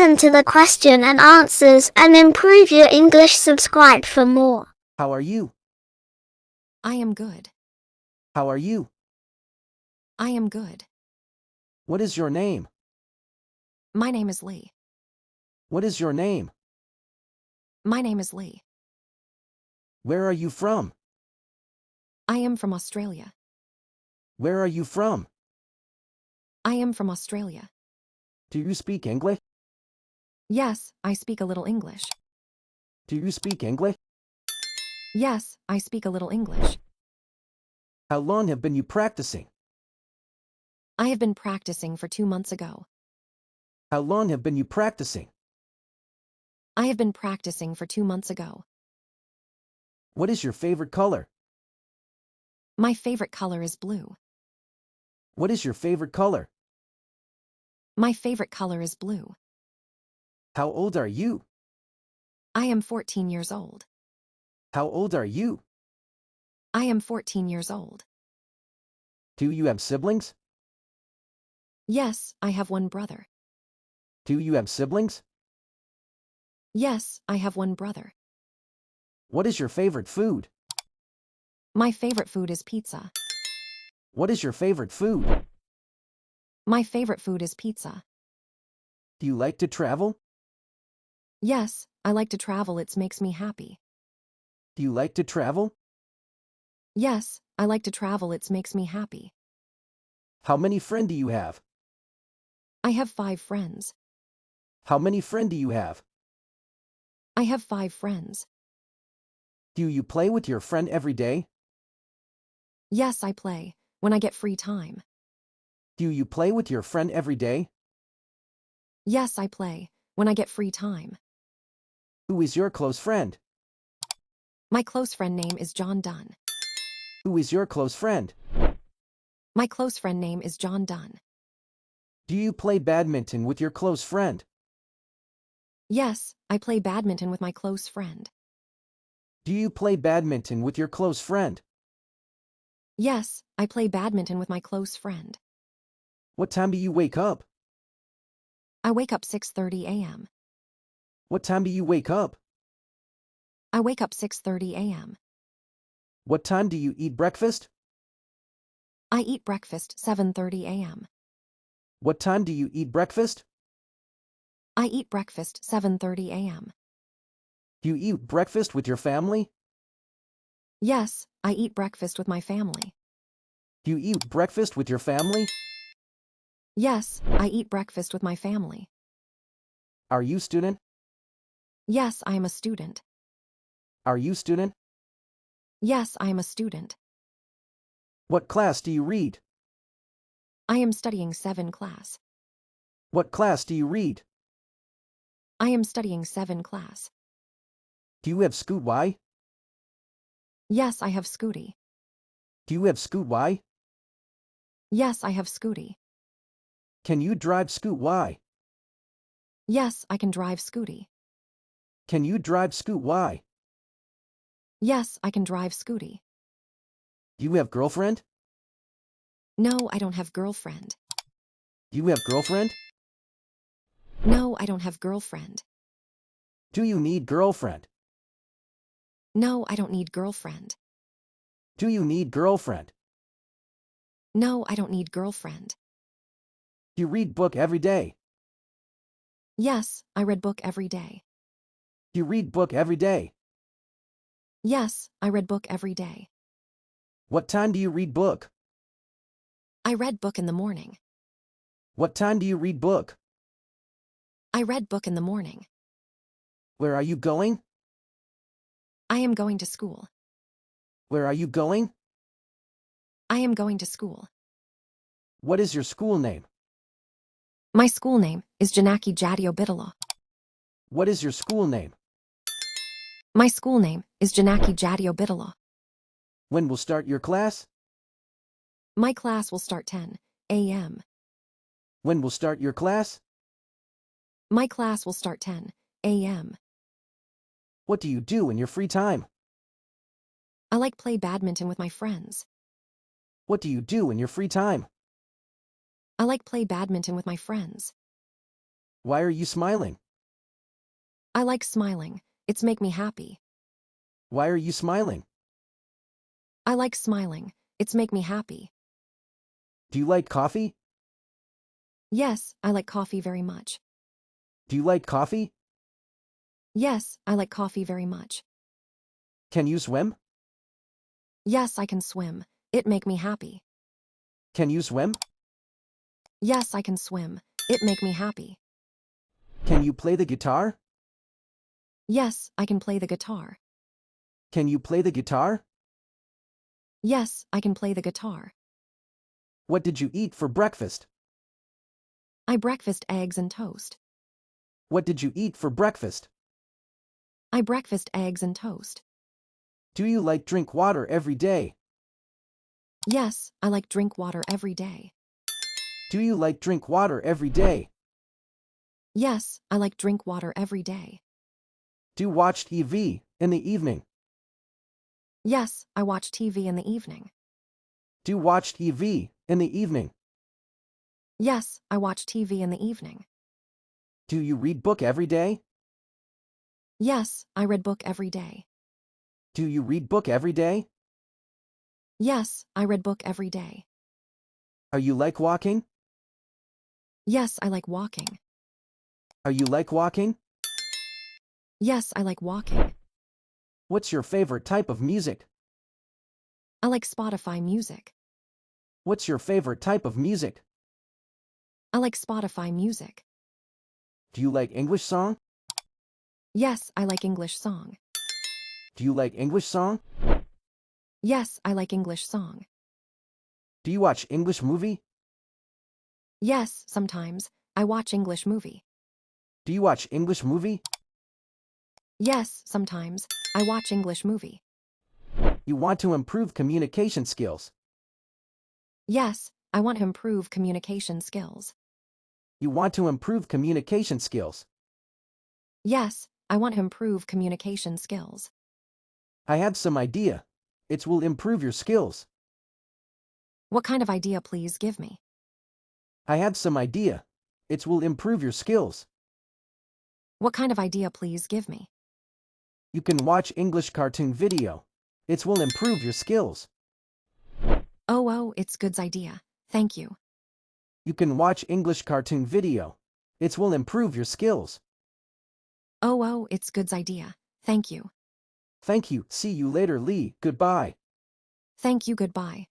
listen to the question and answers and improve your English. Subscribe for more. How are you? I am good. How are you? I am good. What is your name? My name is Lee. What is your name? My name is Lee. Where are you from? I am from Australia. Where are you from? I am from Australia. Do you speak English? Yes, I speak a little English. Do you speak English? Yes, I speak a little English. How long have been you practicing? I have been practicing for 2 months ago. How long have been you practicing? I have been practicing for 2 months ago. What is your favorite color? My favorite color is blue. What is your favorite color? My favorite color is blue. How old are you? I am 14 years old. How old are you? I am 14 years old. Do you have siblings? Yes, I have one brother. Do you have siblings? Yes, I have one brother. What is your favorite food? My favorite food is pizza. What is your favorite food? My favorite food is pizza. Do you like to travel? Yes, I like to travel. It makes me happy. Do you like to travel? Yes, I like to travel. It makes me happy. How many friends do you have? I have 5 friends. How many friends do you have? I have 5 friends. Do you play with your friend every day? Yes, I play, when I get free time. Do you play with your friend every day? Yes, I play, when I get free time. Who is your close friend? My close friend name is John Dunn. Who is your close friend? My close friend name is John Dunn. Do you play badminton with your close friend? Yes, I play badminton with my close friend. Do you play badminton with your close friend? Yes, I play badminton with my close friend. What time do you wake up? I wake up 6:30 a.m. What time do you wake up? I wake up 6:30 a.m. What time do you eat breakfast? I eat breakfast 7:30 a.m. What time do you eat breakfast? I eat breakfast 7:30 a.m. Do you eat breakfast with your family? Yes, I eat breakfast with my family. Do you eat breakfast with your family? Yes, I eat breakfast with my family. Are you student? Yes, I am a student. Are you student? Yes, I am a student. What class do you read? I am studying 7 class. What class do you read? I am studying 7 class. Do you have Scoot Y? Yes, I have Scooty. Do you have Scoot Y? Yes, I have Scooty. Can you drive Scoot Y? Yes, I can drive Scooty. Can you drive Scoot Y? Yes, I can drive Scooty. Do you have girlfriend? No, I don't have girlfriend. Do you have girlfriend? No, I don't have girlfriend. Do you need girlfriend? No, I don't need girlfriend. Do you need girlfriend? No, I don't need girlfriend. Do you read book every day? Yes, I read book every day. Do you read book every day? Yes, I read book every day. What time do you read book? I read book in the morning. What time do you read book? I read book in the morning. Where are you going? I am going to school. Where are you going? I am going to school. What is your school name? My school name is Janaki Jadio Bidala. What is your school name? My school name is Janaki Jadio Bidala. When will start your class? My class will start 10 a.m. When will start your class? My class will start 10 a.m. What do you do in your free time? I like play badminton with my friends. What do you do in your free time? I like play badminton with my friends. Why are you smiling? I like smiling. It's make me happy. Why are you smiling? I like smiling. It's make me happy. Do you like coffee? Yes, I like coffee very much. Do you like coffee? Yes, I like coffee very much. Can you swim? Yes, I can swim. It make me happy. Can you swim? Yes, I can swim. It make me happy. Can you play the guitar? Yes, I can play the guitar. Can you play the guitar? Yes, I can play the guitar. What did you eat for breakfast? I breakfast eggs and toast. What did you eat for breakfast? I breakfast eggs and toast. Do you like drink water every day? Yes, I like drink water every day. Do you like drink water every day? Yes, I like drink water every day. Do you watch TV in the evening? Yes, I watch TV in the evening. Do you watch TV in the evening? Yes, I watch TV in the evening. Do you read book every day? Yes, I read book every day. Do you read book every day? Yes, I read book every day. Are you like walking? Yes, I like walking. Are you like walking? Yes, I like walking. What's your favorite type of music? I like Spotify music. What's your favorite type of music? I like Spotify music. Do you like English song? Yes, I like English song. Do you like English song? Yes, I like English song. Do you watch English movie? Yes, sometimes. I watch English movie. Do you watch English movie? Yes, sometimes. I watch English movie. You want to improve communication skills. Yes, I want to improve communication skills. You want to improve communication skills. Yes, I want to improve communication skills. I have some idea. It will improve your skills. What kind of idea please give me? I have some idea. It will improve your skills. What kind of idea please give me? You can watch English cartoon video. It will improve your skills. Oh, it's good's idea. Thank you. You can watch English cartoon video. It will improve your skills. Oh, it's good's idea. Thank you. Thank you. See you later, Lee. Goodbye. Thank you, goodbye.